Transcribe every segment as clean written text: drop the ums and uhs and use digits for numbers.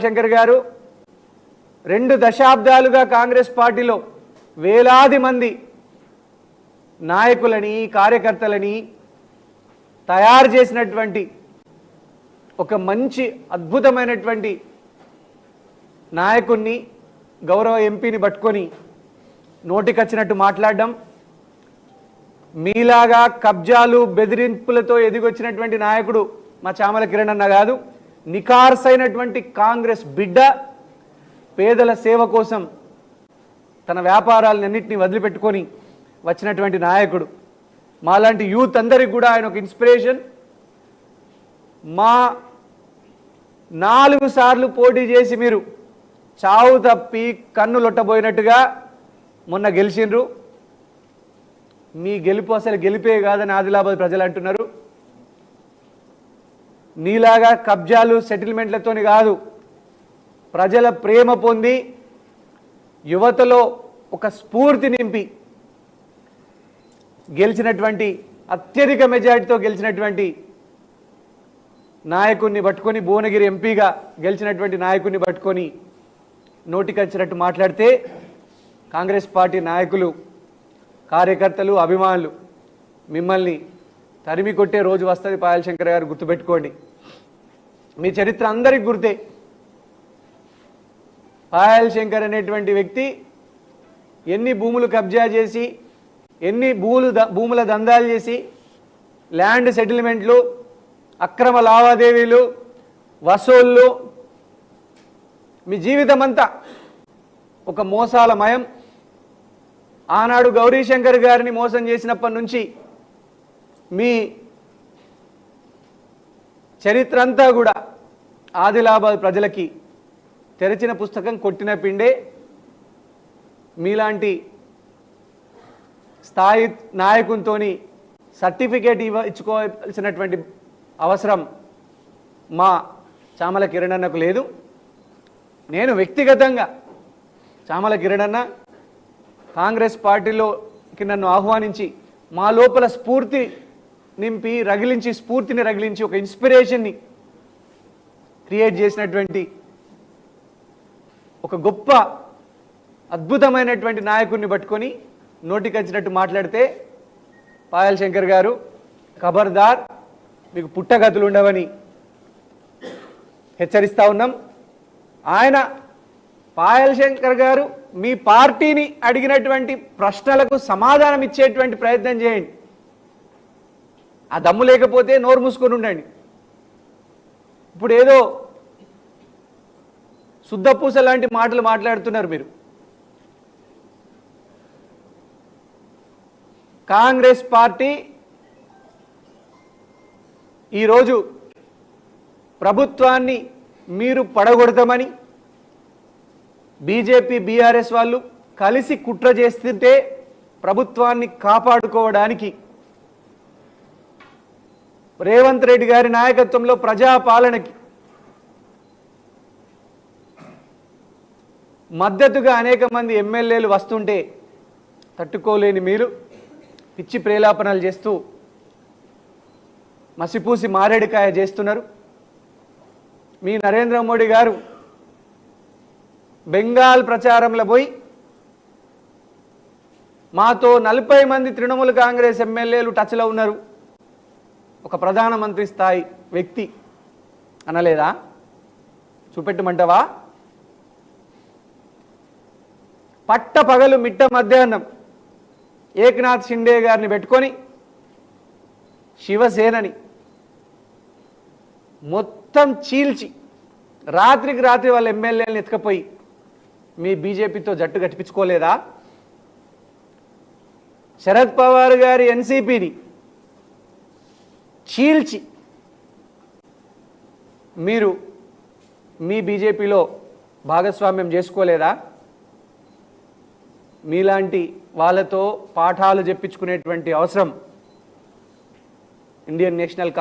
శంకర్ గారు 2 దశాబ్దాలుగా కాంగ్రెస్ పార్టీలో వేలాది మంది నాయకులని కార్యకర్తలని తయారు చేసినటువంటి ఒక మంచి అద్భుతమైనటువంటి నాయకుణ్ణి గౌరవ ఎంపీని పట్టుకొని నోటికొచ్చినట్టు మాట్లాడడం, మీలాగా కబ్జాలు బెదిరింపులతో ఎదిగొచ్చినటువంటి నాయకుడు మా చామల కిరణ్ అన్న కాదు. నికార్సైనటువంటి కాంగ్రెస్ బిడ్డ, పేదల సేవ కోసం తన వ్యాపారాలన్నింటినీ వదిలిపెట్టుకొని వచ్చినటువంటి నాయకుడు. మాలాంటి యూత్ అందరికి కూడా ఆయన ఒక ఇన్స్పిరేషన్. మా 4 సార్లు పోటీ చేసి మీరు చావు తప్పి కన్ను లొట్టబోయినట్టుగా మొన్న గెలిచిండ్రు. మీ గెలుపు అసలు గెలిపే కాదని ఆదిలాబాద్ ప్రజలు అంటున్నారు. నీలాగా కబ్జాలు సెటిల్మెంట్లతోని కాదు, ప్రజల ప్రేమ పొంది యువతలో ఒక స్ఫూర్తి నింపి గెలిచినటువంటి, అత్యధిక మెజారిటీతో గెలిచినటువంటి నాయకుడిని పట్టుకొని, భువనగిరి ఎంపీగా గెలిచినటువంటి నాయకుడిని పట్టుకొని నోటికొచ్చినట్టు మాట్లాడితే కాంగ్రెస్ పార్టీ నాయకులు, కార్యకర్తలు, అభిమానులు మిమ్మల్ని తరిమి కొట్టే రోజు వస్తుంది. పాయల్ శంకర్ గారు గుర్తుపెట్టుకోండి. మీ చరిత్ర అందరికి గుర్తే. పాయల్ శంకర్ అనేటువంటి వ్యక్తి ఎన్ని భూములు కబ్జా చేసి, ఎన్ని భూముల దందాలు చేసి, ల్యాండ్ సెటిల్మెంట్లు, అక్రమ లావాదేవీలు, వసూళ్ళు, మీ జీవితం అంతా ఒక మోసాల మయం. ఆనాడు గౌరీశంకర్ గారిని మోసం చేసినప్పటి నుంచి మీ చరిత్ర అంతా కూడా ఆదిలాబాద్ ప్రజలకి తెరిచిన పుస్తకం, కొట్టిన పిండే. మీలాంటి స్థాయి నాయకునితో సర్టిఫికేట్ ఇచ్చుకోవాల్సినటువంటి అవసరం మా చామల కిరణ్ అన్నకు లేదు. నేను వ్యక్తిగతంగా చామల కిరణ్ అన్న కాంగ్రెస్ పార్టీలోకి నన్ను ఆహ్వానించి మా లోపల స్ఫూర్తి నింపి స్ఫూర్తిని రగిలించి ఒక ఇన్స్పిరేషన్ని క్రియేట్ చేసినటువంటి ఒక గొప్ప అద్భుతమైనటువంటి నాయకుడిని పట్టుకొని నోటికొచ్చినట్టు మాట్లాడితే, పాయల్ శంకర్ గారు ఖబర్దార్, మీకు పుట్టగతులు ఉండవని హెచ్చరిస్తా ఉన్నాం. ఆయన పాయల్ శంకర్ గారు మీ పార్టీని అడిగినటువంటి ప్రశ్నలకు సమాధానం ఇచ్చేటువంటి ప్రయత్నం చేయండి. ఆ దమ్ము లేకపోతే నోరు మూసుకొని ఉండండి. ఇప్పుడు ఏదో శుద్ధపూస లాంటి మాటలు మాట్లాడుతున్నారు మీరు. కాంగ్రెస్ పార్టీ ఈరోజు ప్రభుత్వాన్ని మీరు పడగొడతామని బీజేపీ బీఆర్ఎస్ వాళ్ళు కలిసి కుట్ర చేస్తుంటే, ప్రభుత్వాన్ని కాపాడుకోవడానికి రేవంత్ రెడ్డి గారి నాయకత్వంలో ప్రజాపాలనకి మద్దతుగా అనేక మంది ఎమ్మెల్యేలు వస్తుంటే తట్టుకోలేని మీరు పిచ్చి ప్రేలాపనలు చేస్తూ మసిపూసి మారేడుకాయ చేస్తున్నారు. మీ నరేంద్ర మోడీ గారు బెంగాల్ ప్రచారంలో పోయి మాతో 40 మంది తృణమూల కాంగ్రెస్ ఎమ్మెల్యేలు టచ్లో ఉన్నారు, ఒక ప్రధానమంత్రి స్థాయి వ్యక్తి అనలేదా? చూపెట్టమంటావా? పట్ట పగలు మిట్ట మధ్యాహ్నం ఏక్నాథ్ షిండే గారిని పెట్టుకొని శివసేనని మొత్తం చీల్చి రాత్రికి రాత్రి వాళ్ళ ఎమ్మెల్యేలను ఎత్తుకపోయి మీ బీజేపీతో జట్టు కట్టించుకోలేదా? శరద్ పవార్ గారి ఎన్సీపీని చీల్చి మీరు మీ బీజేపీలో భాగస్వామ్యం చేసుకోలేదా? మీలాంటి వాళ్ళతో పాఠాలు చెప్పించుకునేటువంటి అవసరం ఇండియన్ నేషనల్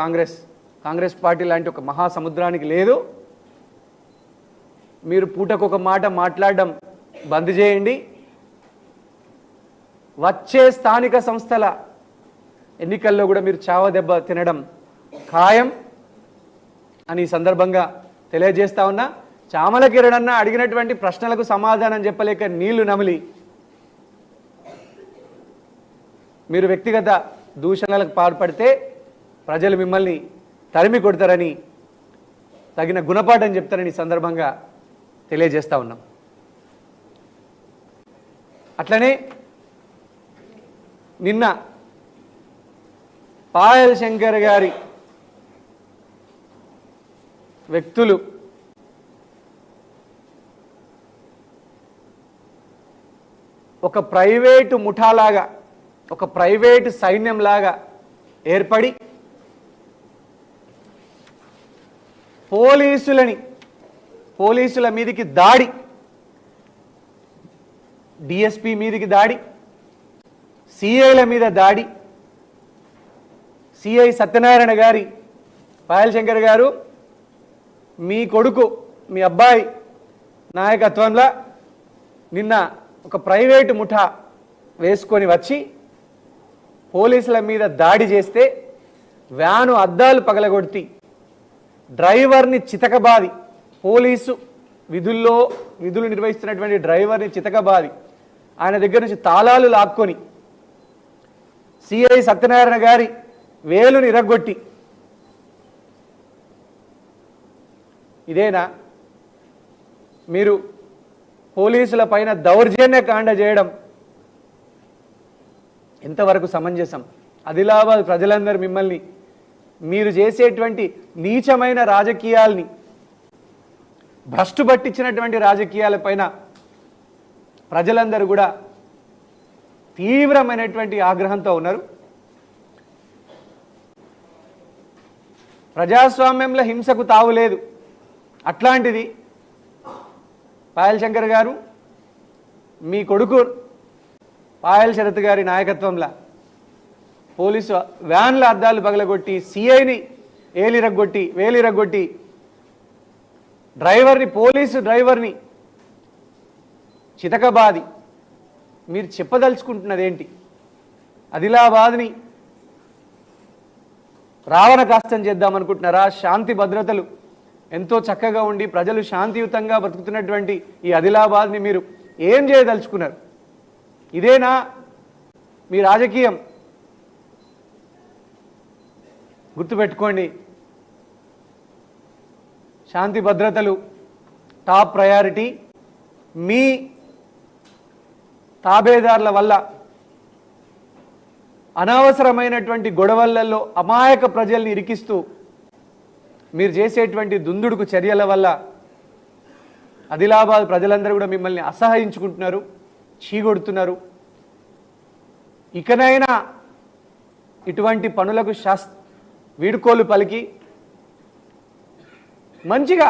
కాంగ్రెస్ పార్టీ లాంటి ఒక మహాసముద్రానికి లేదు. మీరు పూటకొక మాట మాట్లాడడం బంద్ చేయండి. వచ్చే స్థానిక సంస్థల ఎన్నికల్లో కూడా మీరు చావదెబ్బ తినడం ఖాయం అని సందర్భంగా తెలియజేస్తా ఉన్నా. చామల కిరణ్ అడిగినటువంటి ప్రశ్నలకు సమాధానం చెప్పలేక నీళ్లు నమిలి మీరు వ్యక్తిగత దూషణలకు పాల్పడితే ప్రజలు మిమ్మల్ని తరిమి కొడతారని తగిన గుణపాఠం చెప్తారని సందర్భంగా తెలియజేస్తా ఉన్నాం. అట్లనే నిన్న పాయల్ శంకర్ గారి వ్యక్తులు ఒక ప్రైవేటు ముఠాలాగా ఒక ప్రైవేటు సైన్యంలాగా ఏర్పడి పోలీసుల మీదికి దాడి, డిఎస్పీ మీదికి దాడి, సిఐల మీద దాడి, సిఐ సత్యనారాయణ గారి పాయల్ శంకర్ గారు మీ కొడుకు మీ అబ్బాయి నాయకత్వంలో నిన్న ఒక ప్రైవేటు ముఠా వేసుకొని వచ్చి పోలీసుల మీద దాడి చేస్తే వ్యాను అద్దాలు పగలగొట్టి డ్రైవర్ని చితకబాది, పోలీసు విధులు నిర్వహిస్తున్నటువంటి డ్రైవర్ని చితకబాది ఆయన దగ్గర నుంచి తాళాలు లాక్కొని సిఐ సత్యనారాయణ గారి వేలుని ఇరగొట్టి, ఇదేనా మీరు పోలీసుల పైన దౌర్జన్యకాండ చేయడం ఎంతవరకు సమంజసం? ఆదిలాబాద్ ప్రజలందరూ మిమ్మల్ని మీరు చేసేటువంటి నీచమైన రాజకీయాల్ని, భ్రష్టు పట్టించినటువంటి రాజకీయాలపైన ప్రజలందరూ కూడా తీవ్రమైనటువంటి ఆగ్రహంతో ఉన్నారు. ప్రజాస్వామ్యంలో హింసకు తావులేదు. అట్లాంటిది పాయల్ శంకర్ గారు మీ కొడుకు పాయల్ శరత్ గారి నాయకత్వంలో పోలీసు వ్యాన్ల అద్దాలు పగలగొట్టి, సిఐని వేలిరగొట్టి పోలీసు డ్రైవర్ని చితకబాది మీరు చెప్పదలుచుకుంటున్నది ఏంటి? ఆదిలాబాద్ని రావణ కాష్టం చేద్దామనుకుంటున్నారా? శాంతి భద్రతలు ఎంతో చక్కగా ఉండి ప్రజలు శాంతియుతంగా బతుకుతున్నటువంటి ఈ ఆదిలాబాద్ని మీరు ఏం చేయదలుచుకున్నారు? ఇదేనా మీ రాజకీయం? గుర్తుపెట్టుకోండి, శాంతి భద్రతలు టాప్ ప్రయారిటీ. మీ తాబేదారుల వల్ల అనవసరమైనటువంటి గొడవలలో అమాయక ప్రజల్ని ఇరికిస్తూ మీరు చేసేటువంటి దుందుడుకు చర్యల వల్ల ఆదిలాబాద్ ప్రజలందరూ కూడా మిమ్మల్ని అసహ్యించుకుంటున్నారు, చీగొడుతున్నారు. ఇకనైనా ఇటువంటి పనులకు వీడుకోలు పలికి మంచిగా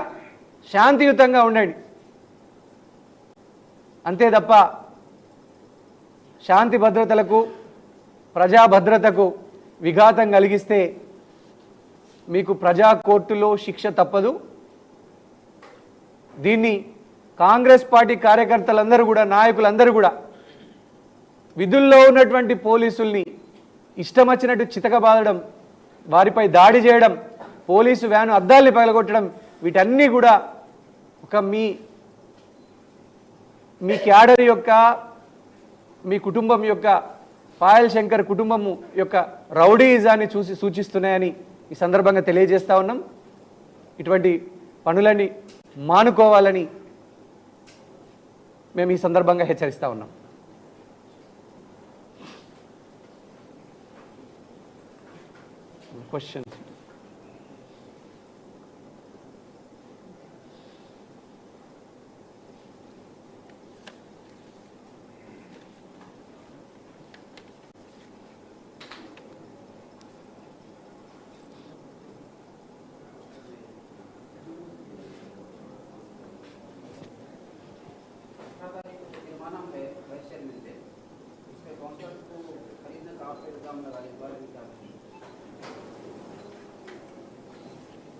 శాంతియుతంగా ఉండండి. అంతే తప్ప శాంతి భద్రతలకు ప్రజా భద్రతకు విఘాతం కలిగిస్తే మీకు ప్రజా కోర్టులో శిక్ష తప్పదు. దీన్ని కాంగ్రెస్ పార్టీ కార్యకర్తలందరూ కూడా, నాయకులందరూ కూడా విధుల్లో ఉన్నటువంటి పోలీసుల్ని ఇష్టం వచ్చినట్టు చితకబాదడం, వారిపై దాడి చేయడం, పోలీసు వ్యాను అద్దాల్ని పగలగొట్టడం, వీటన్నీ కూడా ఒక మీ క్యాడర్ యొక్క, మీ కుటుంబం యొక్క, పాయల్ శంకర్ కుటుంబము యొక్క రౌడీయిజాన్ని సూచిస్తున్నాయని ఈ సందర్భంగా తెలియజేస్తా ఉన్నాం. ఇటువంటి పనులని మానుకోవాలని మేము ఈ సందర్భంగా హెచ్చరిస్తా ఉన్నాం. క్వశ్చన్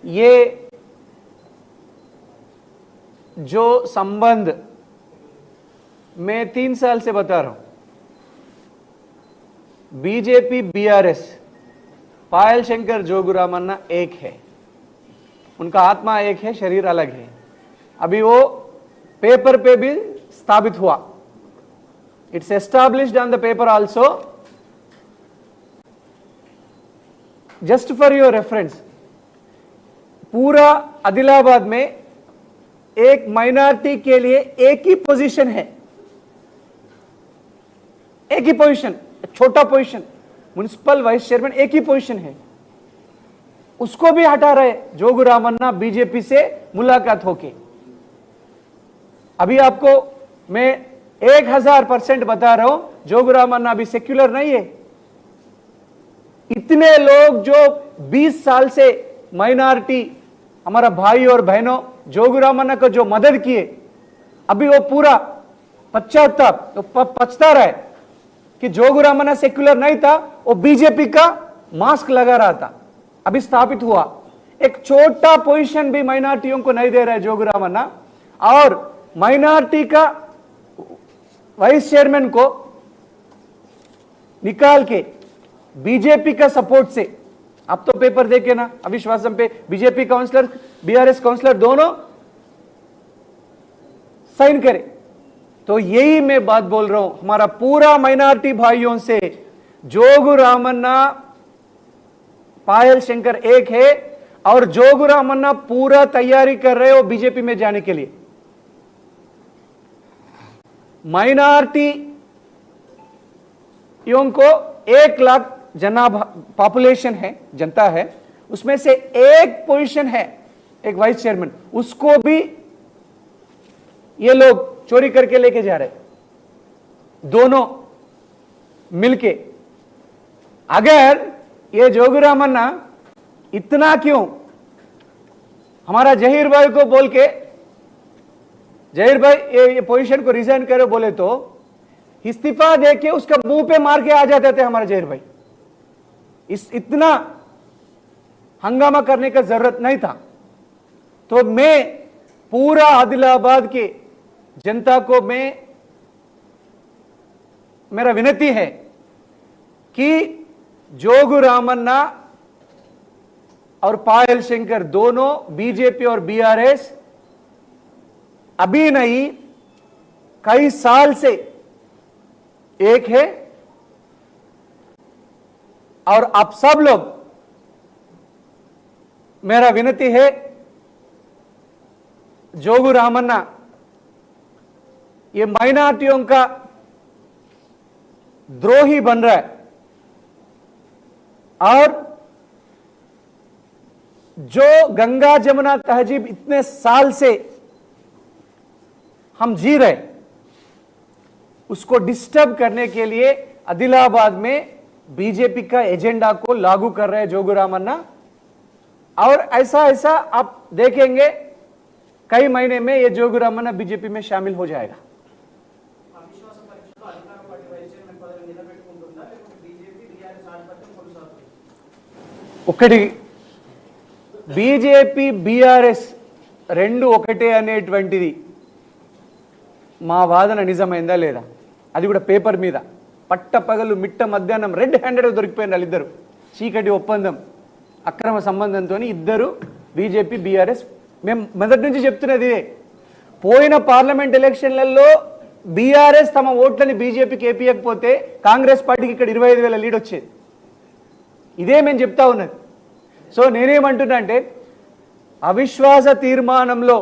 ये जो संबंध मैं 3 साल से बता रहा हूं, बीजेपी बीआरएस पायल शंकर जोगुरामन्ना एक है, उनका आत्मा एक है, शरीर अलग है. अभी वो पेपर पे भी स्थापित हुआ, it's established on the paper also. Just for your reference, पूरा आदिलाबाद में एक माइनॉरिटी के लिए एक ही पोजीशन है, एक ही पोजीशन, छोटा पोजीशन, म्युनिसिपल वाइस चेयरमैन एक ही पोजीशन है, उसको भी हटा रहे जोगू रामन्ना बीजेपी से मुलाकात होके। अभी आपको मैं 1000% बता रहा हूं, जोगू रामन्ना अभी सेक्युलर नहीं है। इतने लोग जो 20 साल से माइनॉरिटी, हमारा भाई और बहनों जोगू रामन्ना को जो मदद किए, अभी वो पूरा पछता रहा है कि जोगू रामन्ना सेक्युलर नहीं था, वो बीजेपी का मास्क लगा रहा था। अभी स्थापित हुआ, एक छोटा पोजीशन भी माइनॉरिटियों को नहीं दे रहा है जोगू रामन्ना, और माइनॉरिटी का वाइस चेयरमैन को निकाल के बीजेपी का सपोर्ट से, आप तो पेपर देखे ना, अविश्वासम पे बीजेपी काउंसलर, बीआरएस काउंसलर दोनों साइन करे। तो यही मैं बात बोल रहा हूं, हमारा पूरा माइनॉरिटी भाइयों से जोगू रामन्ना, पायल शंकर एक है, और जोगू रामन्ना पूरा तैयारी कर रहे हो बीजेपी में जाने के लिए। माइनॉरिटी को 1 लाख पॉपुलेशन है, जनता है, उसमें से एक पोजीशन है, एक वाइस चेयरमैन, उसको भी ये लोग चोरी करके लेके जा रहे, दोनों मिलके। अगर ये जोगू रामन्ना इतना क्यों हमारा जहीर भाई को बोल के, जहीर भाई ये पोजीशन को रिजाइन करो बोले तो इस्तीफा देके उसका मुंह पे मार के आ जाते थे हमारे जहीर भाई। इतना हंगामा करने का जरूरत नहीं था। तो मैं पूरा आदिलाबाद के जनता को मेरा विनती है कि जोगू रामन्ना और पायल शंकर दोनों बीजेपी और बीआरएस अभी नहीं, कई साल से एक है, और आप सब लोग, मेरा विनती है, जोगू रामन्ना ये माइनॉरिटियों का द्रोही बन रहा है, और जो गंगा जमुना तहजीब इतने साल से हम जी रहे, उसको डिस्टर्ब करने के लिए आदिलाबाद में बीजेपी का एजेंडा को लागू कर रहे हैं जोगू रामन्ना। और ऐसा ऐसा आप देखेंगे कई महीने में ये जोगू रामन्ना बीजेपी में शामिल हो जाएगा। ఒకటి బీజేపీ బీఆర్ఎస్ రెండు ఒకటే అనేటువంటిది మా వాదన నిజమైందా లేదా, అది కూడా పేపర్ మీద పట్టపగలు మిట్ట మధ్యాహ్నం రెడ్ హ్యాండెడ్ దొరికిపోయిన వాళ్ళిద్దరు, చీకటి ఒప్పందం అక్రమ సంబంధంతో ఇద్దరు బీజేపీ బీఆర్ఎస్. మేము మొదటి నుంచి చెప్తున్నది ఇదే, పోయిన పార్లమెంట్ ఎలక్షన్లలో బీఆర్ఎస్ తమ ఓట్లని బీజేపీకి ఏపీయకపోతే కాంగ్రెస్ పార్టీకి ఇక్కడ 25,000 లీడ్ వచ్చేది. ఇదే మేము చెప్తా ఉన్నది. సో నేనేమంటున్నా అంటే అవిశ్వాస తీర్మానంలో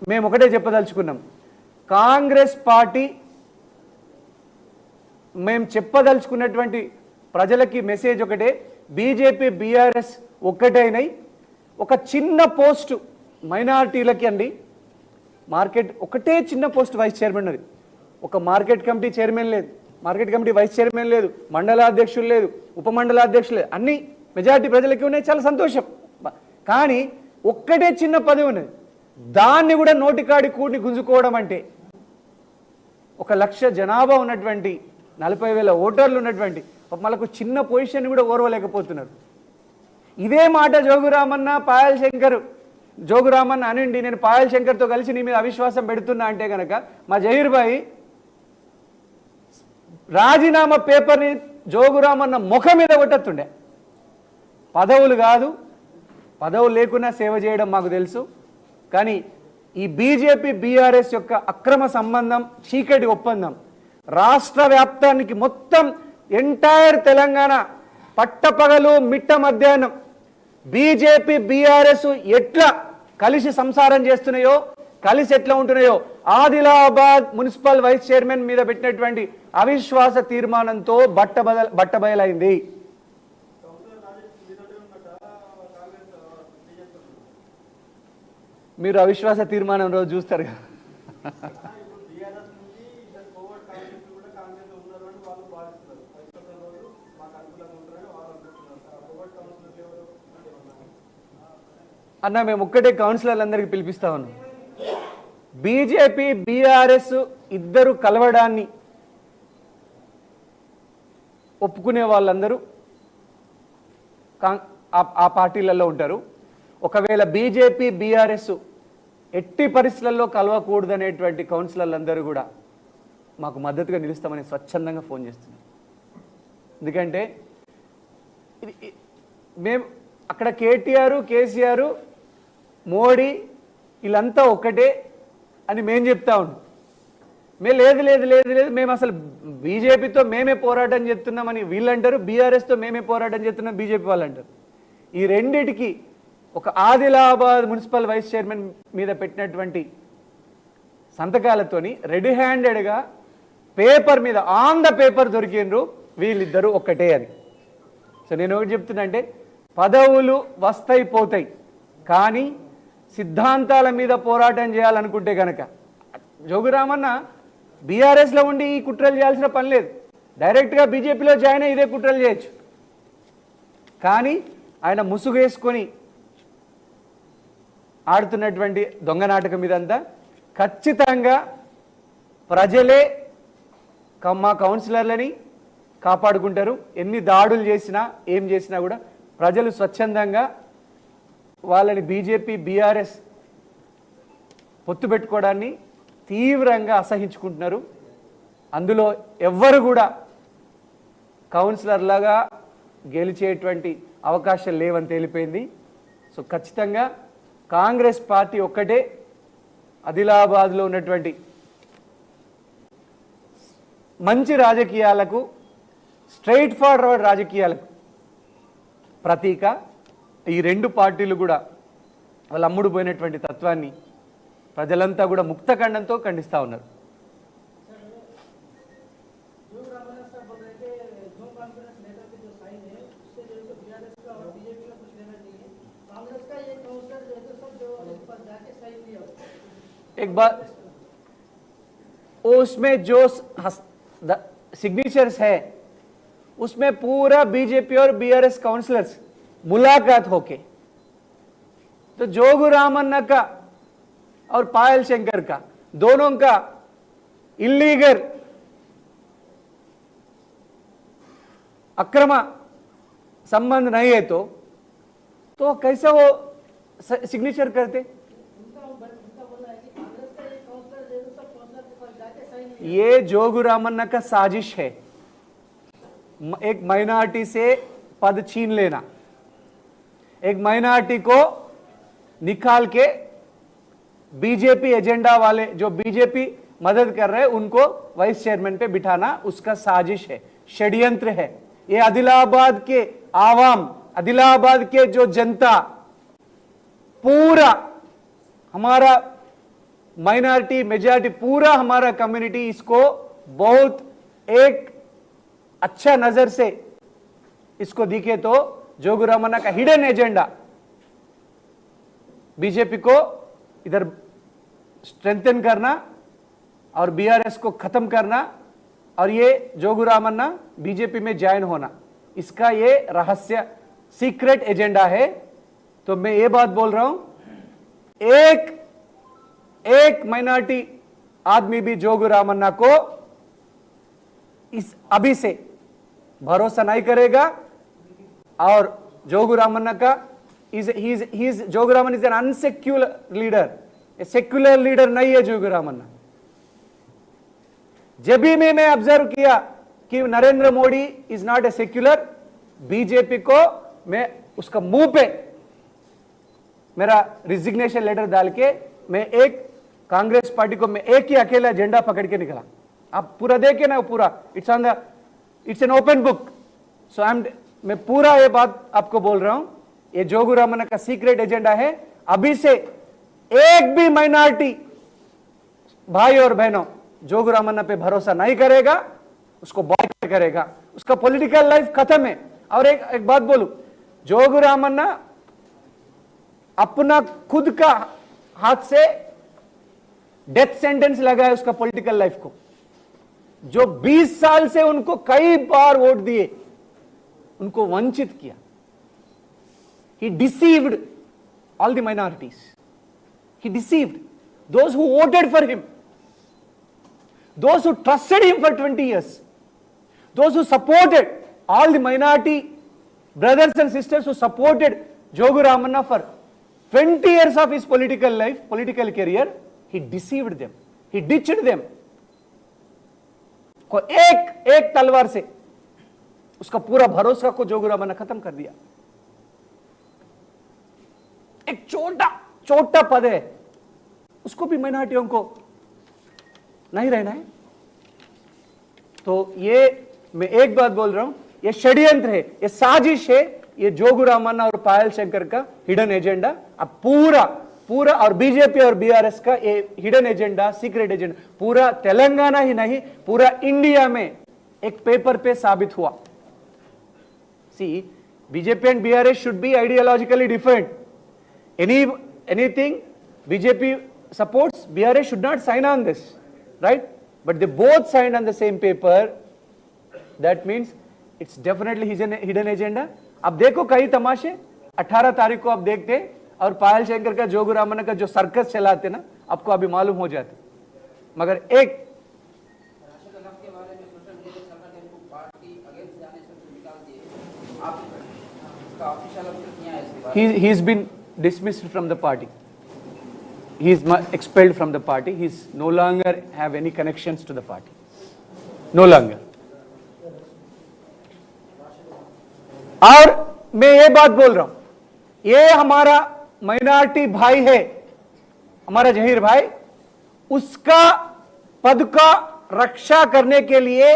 మేము ఒకటే చెప్పదలుచుకున్నాం, కాంగ్రెస్ పార్టీ మేము చెప్పదలుచుకున్నటువంటి ప్రజలకి మెసేజ్ ఒకటే, బీజేపీ బీఆర్ఎస్ ఒక్కటైనై ఒక చిన్న పోస్టు మైనారిటీలకి అండి, మార్కెట్ ఒకటే చిన్న పోస్ట్ వైస్ చైర్మన్, అది ఒక మార్కెట్ కమిటీ చైర్మన్ లేదు, మార్కెట్ కమిటీ వైస్ చైర్మన్ లేదు, మండలాధ్యక్షులు లేదు, ఉప మండలాధ్యక్షులు లేదు, అన్ని మెజారిటీ ప్రజలకి ఉన్నాయి, చాలా సంతోషం. కానీ ఒక్కటే చిన్న పదవి ఉన్నది, దాన్ని కూడా నోటికాడి కూడిని గుంజుకోవడం అంటే, 1,00,000 జనాభా ఉన్నటువంటి 40,000 ఓటర్లు ఉన్నటువంటి మనకు చిన్న పొజిషన్ కూడా ఓర్వలేకపోతున్నారు. ఇదే మాట జోగు రామన్న, పాయల్ శంకర్, జోగు రామన్న అనండి, నేను పాయల్ శంకర్తో కలిసి నీ మీద అవిశ్వాసం పెడుతున్నా అంటే కనుక మా జహీర్ భాయ్ రాజీనామా పేపర్ని జోగు రామన్న ముఖం మీద కొట్టతుండే. పదవులు కాదు, పదవులు లేకున్నా సేవ చేయడం మాకు తెలుసు. కానీ ఈ బీజేపీ బీఆర్ఎస్ యొక్క అక్రమ సంబంధం, చీకటి ఒప్పందం రాష్ట్ర వ్యాప్తానికి మొత్తం ఎంటైర్ తెలంగాణ పట్టపగలు మిట్ట మధ్యాహ్నం బీజేపీ బీఆర్ఎస్ ఎట్లా కలిసి సంసారం చేస్తున్నాయో, కలిసి ఎట్లా ఉంటున్నాయో ఆదిలాబాద్ మున్సిపల్ వైస్ చైర్మన్ మీద పెట్టినటువంటి అవిశ్వాస తీర్మానంతో బట్టబయలైంది. మీరు అవిశ్వాస తీర్మానం రోజు చూస్తారు కదా. అన్న మేము ఒక్కటే కౌన్సిలర్లందరికీ పిలిపిస్తా ఉన్నాం. బీజేపీ బీఆర్ఎస్ ఇద్దరు కలవడాన్ని ఒప్పుకునే వాళ్ళందరూ ఆ పార్టీలలో ఉంటారు. ఒకవేళ బీజేపీ బీఆర్ఎస్ ఎట్టి పరిస్థితులలో కలవకూడదనేటువంటి కౌన్సిలర్లందరూ కూడా మాకు మద్దతుగా నిలుస్తామని స్వచ్ఛందంగా ఫోన్ చేస్తున్నారు. ఎందుకంటే మేము అక్కడ కేటీఆర్, కేసీఆర్, మోడీ వీళ్ళంతా ఒక్కటే అని మేము చెప్తా ఉన్నాం. మేము లేదు లేదు లేదు లేదు మేము అసలు బీజేపీతో మేమే పోరాటం చేస్తున్నామని వీళ్ళంటారు, బీఆర్ఎస్తో మేమే పోరాటం చేస్తున్నాం బీజేపీ వాళ్ళు అంటారు. ఈ రెండిటికి ఒక ఆదిలాబాద్ మున్సిపల్ వైస్ చైర్మన్ మీద పెట్టినటువంటి సంతకాలతోని రెడీ హ్యాండెడ్గా పేపర్ మీద ఆన్ ద పేపర్ దొరికిండ్రు వీళ్ళిద్దరూ ఒక్కటే అని. సో నేను ఒకటి చెప్తున్నా, అంటే పదవులు వస్తాయి పోతాయి, కానీ సిద్ధాంతాల మీద పోరాటం చేయాలనుకుంటే కనుక జోగురామన్న బీఆర్ఎస్లో ఉండి ఈ కుట్రలు చేయాల్సిన పని లేదు. డైరెక్ట్గా బీజేపీలో జాయిన్ అయ్యి ఇదే కుట్రలు చేయొచ్చు. కానీ ఆయన ముసుగేసుకొని ఆడుతున్నటువంటి దొంగ నాటకం ఇదంతా ఖచ్చితంగా ప్రజలే మా కౌన్సిలర్లని కాపాడుకుంటారు. ఎన్ని దాడులు చేసినా ఏం చేసినా కూడా ప్రజలు స్వచ్ఛందంగా వాళ్ళని బీజేపీ బీఆర్ఎస్ పొత్తు పెట్టుకోవడాన్ని తీవ్రంగా అసహించుకుంటున్నారు. అందులో ఎవ్వరు కూడా కౌన్సిలర్లాగా గెలిచేటువంటి అవకాశం లేవని తేలిపోయింది. సో ఖచ్చితంగా కాంగ్రెస్ పార్టీ ఒక్కటే ఆదిలాబాద్లో ఉన్నటువంటి మంచి రాజకీయాలకు, స్ట్రైట్ ఫార్వర్డ్ రాజకీయాలకు ప్రతీక. ఈ రెండు పార్టీలు కూడా వాళ్ళు అమ్ముడు పోయినటువంటి తత్వాన్ని ప్రజలంతా కూడా ముక్త ఖండంతో ఖండిస్తూ ఉన్నారు. एक बार उसमें जो सिग्नेचर्स है उसमें पूरा बीजेपी और बीआरएस काउंसलर्स मुलाकात होके तो जोगू रामन्ना का और पायल शंकर का दोनों का इलीगल अक्रम संबंध नहीं है तो कैसे वो सिग्नेचर करते? ये जोगू रामन्ना का साजिश है, एक माइनॉरिटी से पद छीन लेना, एक माइनॉरिटी को निकाल के बीजेपी एजेंडा वाले जो बीजेपी मदद कर रहे हैं उनको वाइस चेयरमैन पे बिठाना उसका साजिश है, षड्यंत्र है। ये आदिलाबाद के आवाम, आदिलाबाद के जो जनता, पूरा हमारा माइनॉरिटी मेजॉरिटी, पूरा हमारा कम्युनिटी इसको बहुत एक अच्छा नजर से इसको दिखे तो जोगू रामन्ना का हिडन एजेंडा बीजेपी को इधर स्ट्रेंथन करना और बीआरएस को खत्म करना और ये जोगू रामन्ना बीजेपी में ज्वाइन होना, इसका ये रहस्य सीक्रेट एजेंडा है। तो मैं ये बात बोल रहा हूं, एक माइनॉरिटी आदमी भी जोगू रामन्ना को इस अभी से भरोसा नहीं करेगा। और जोगू रामन्ना का Jogu Ramanna is an unsecular leader, secular leader नहीं है जोगू रामन्ना। जब भी मैं ऑब्जर्व किया कि Narendra Modi is not a secular, BJP को मैं उसका मुंह पे मेरा रिजिग्नेशन लेटर डाल के मैं एक कांग्रेस पार्टी को मैं एक ही अकेला एजेंडा पकड़ के निकला। आप पूरा देखे ना, पूरा इट्स एन ओपन बुक। सो मैं पूरा ये बात आपको बोल रहा हूं, ये जोगू रामन्ना का सीक्रेट एजेंडा है। अभी से एक भी माइनॉरिटी भाई और बहनों जोगू रामन्ना पे भरोसा नहीं करेगा, उसको बॉयकॉट करेगा, उसका पॉलिटिकल लाइफ खत्म है। और एक बात बोलूं, जोगू रामन्ना अपना खुद का हाथ से डेथ सेंटेंस लगाया उसका पॉलिटिकल लाइफ को। जो 20 साल से उनको कई बार वोट दिए, उनको वंचित किया। He deceived all the minorities. He deceived those who voted for him, those who trusted him for 20 years, those who supported all the minority brothers and sisters who supported Jogu Ramanna for 20 years of his political life, political career. He deceived them. He ditched them. को एक तलवार से उसका पूरा भरोसा को जोगू रामन्ना खत्म कर दिया। एक छोटा पद है, उसको भी माइनॉरिटियों को नहीं रहना है। तो ये मैं एक बात बोल रहा हूं, ये षड्यंत्र है, ये साजिश है, ये जोगू रामन्ना और पायल शंकर का हिडन एजेंडा। अब पूरा और बीजेपी और बीआरएस का ये हिडन एजेंडा, सीक्रेट एजेंडा पूरा तेलंगाना ही नहीं, पूरा इंडिया में एक पेपर पे साबित हुआ। See, BJP and BRS should be ideologically different. Anything BJP supports, BRA should not sign on this, right? But they both signed on the same paper. That means it's definitely hidden agenda. अब देखो कई तमाशे 18 तारीख को आप देखते, और पायल शंकर का जोगू रामन्ना का जो सर्कस चलाते ना, आपको अभी मालूम हो जाते। मगर एक he's been dismissed from the party. He is expelled from the party. He is no longer have any connections to the party. No longer. और मैं ये बात बोल रहा हूं, ये हमारा माइनॉरिटी भाई है, हमारा जहीर भाई, उसका पद का रक्षा करने के लिए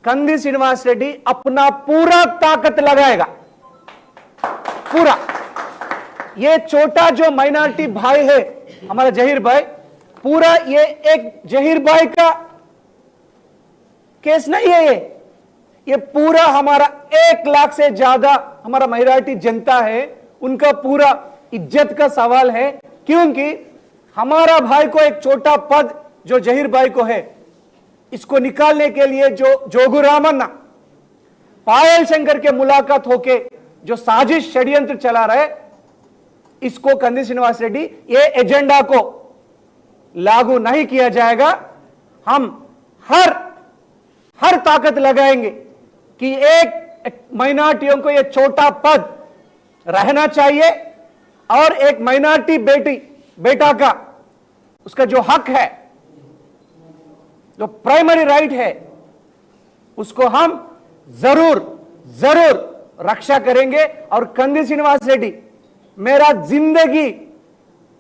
कंदी श्रीनिवास रेड्डी अपना पूरा ताकत लगाएगा। पूरा ये छोटा जो माइनॉरिटी भाई है हमारा जहीर भाई, पूरा ये एक जहीर भाई का केस नहीं है, ये पूरा हमारा 1 लाख से ज्यादा हमारा माइनॉरिटी जनता है, उनका पूरा इज्जत का सवाल है। क्योंकि हमारा भाई को एक छोटा पद जो जहीर भाई को है, इसको निकालने के लिए जो जोगू रामन्ना पायल शंकर के मुलाकात होके जो साजिश षड्यंत्र चला रहा है, इसको कंदी श्रीनिवास रेड्डी ये एजेंडा को लागू नहीं किया जाएगा। हम हर ताकत लगाएंगे कि एक माइनॉरिटियों को ये छोटा पद रहना चाहिए, और एक माइनॉरिटी बेटा का उसका जो हक है, जो प्राइमरी राइट है, उसको हम जरूर रक्षा करेंगे। और कंदी श्रीनिवास रेड्डी, मेरा जिंदगी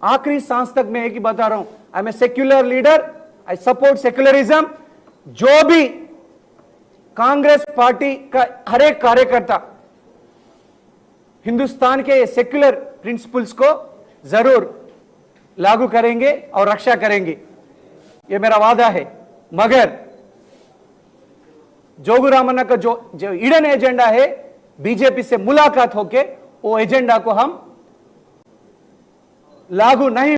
आखिरी सांस तक मैं एक ही बता रहा हूं, I am a secular leader, I support secularism. जो भी कांग्रेस पार्टी का हर एक कार्यकर्ता हिंदुस्तान के सेक्युलर प्रिंसिपल्स को जरूर लागू करेंगे और रक्षा करेंगे, ये मेरा वादा है। मगर जोगू रामन्ना का जो हिडन एजेंडा है, बीजेपी से मुलाकात होके वो एजेंडा को हम लागू नहीं